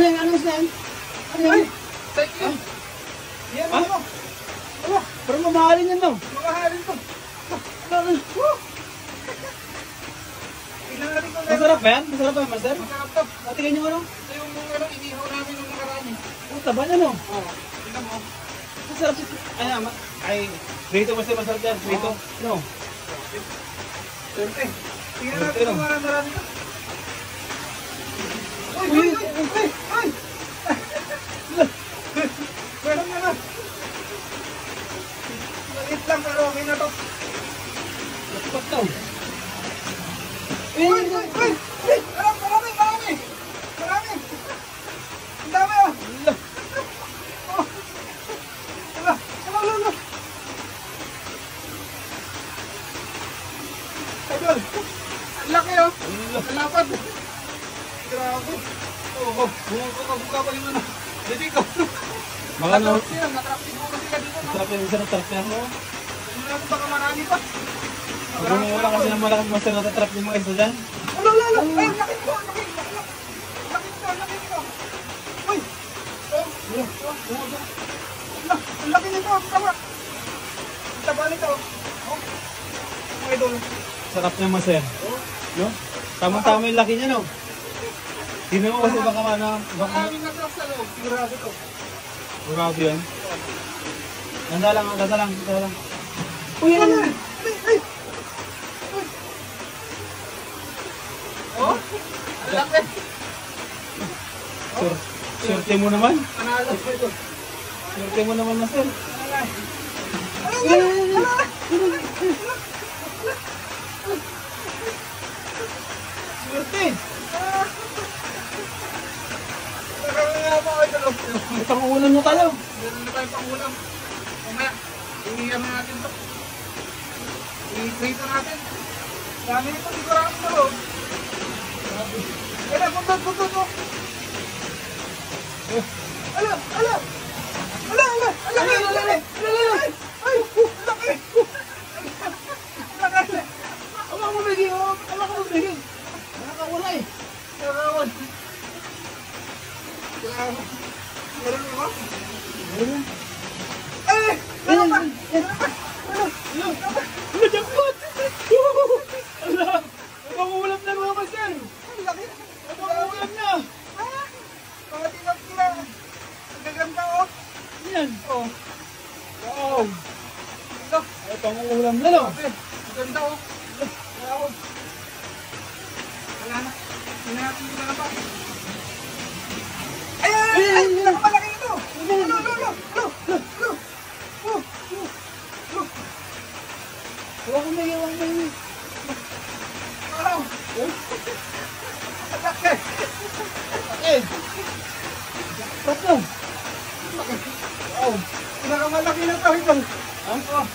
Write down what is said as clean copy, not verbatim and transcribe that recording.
Ano yung ano yan? Ano yan? Thank you. Yan ano? Pero mamahalin yan no? Mamahalin to. Ano? Masarap ba yan? Masarap ba yan, Master? Masarap to. Patikin nyo ano? Ito yung ano, inihaw namin nung nakaraan. Puta ba yan no? Oo. Tingnan mo. Masarap siya. Ay, Rito Master, masarap yan. Rito. No? Siyempre. Tingnan natin kung marami to. Uy! Meron na na. Maliit lang pero okay na to. Ba't to? Uy! Marami! Ang dami ah! Ala! Idol! Ang laki oh! Ang lapad! Grabe! Oo, buka pa yung ano. Hindi ko. Mga ano? Natrap din ko kasi ka dito. Masarap yan, masarap yan. Hindi natin baka marami pa. Wala kasi ng malaking Master na tatrap yung mga isa dyan. Ala! Ay, laki ko! Uy! Ang laki nito! Tama! Ang taba nito! Mga idol! Sarap niya, Master. No? Tamang-tama yung laki niya, no? Tingnan mo kasi baka ano, baka... Maraming natrap sa loob. Sigurado ko. Grabe yan. Ganda lang. Uy, ano? Ay! Oh? Ang laki! Swerte mo naman. Panalo ko ito. Swerte mo naman, Master. Swerte! May pangulam na tayo. Meron na tayong pangulam. Mamaya, iniyan na natin ito. I-prito natin. Dami nito, sigurado sa loob. Kaya, bundod mo. Ala! Laki! Awak mo bigay. Nakakawala eh. Nakawan. Meron mo ba? Meron. Eh! Meron pa! Ano, jackpot! Ala! May pangulam na mga Master. Ang laki! May pangulam na. Mga tinap-tila. Ang gaganda oh! Yan. Oh! Wow. Ito! May pangulam na, no? Ang ganda oh! Wow! Wala na. Hindi natin yung mga pa. Ay! Nakamalaki ito! Huwag mo may. Wow! Ang laki! Eh! Jackpot na. Wow. Pinakamalaki na ito ito! Ha? Oh!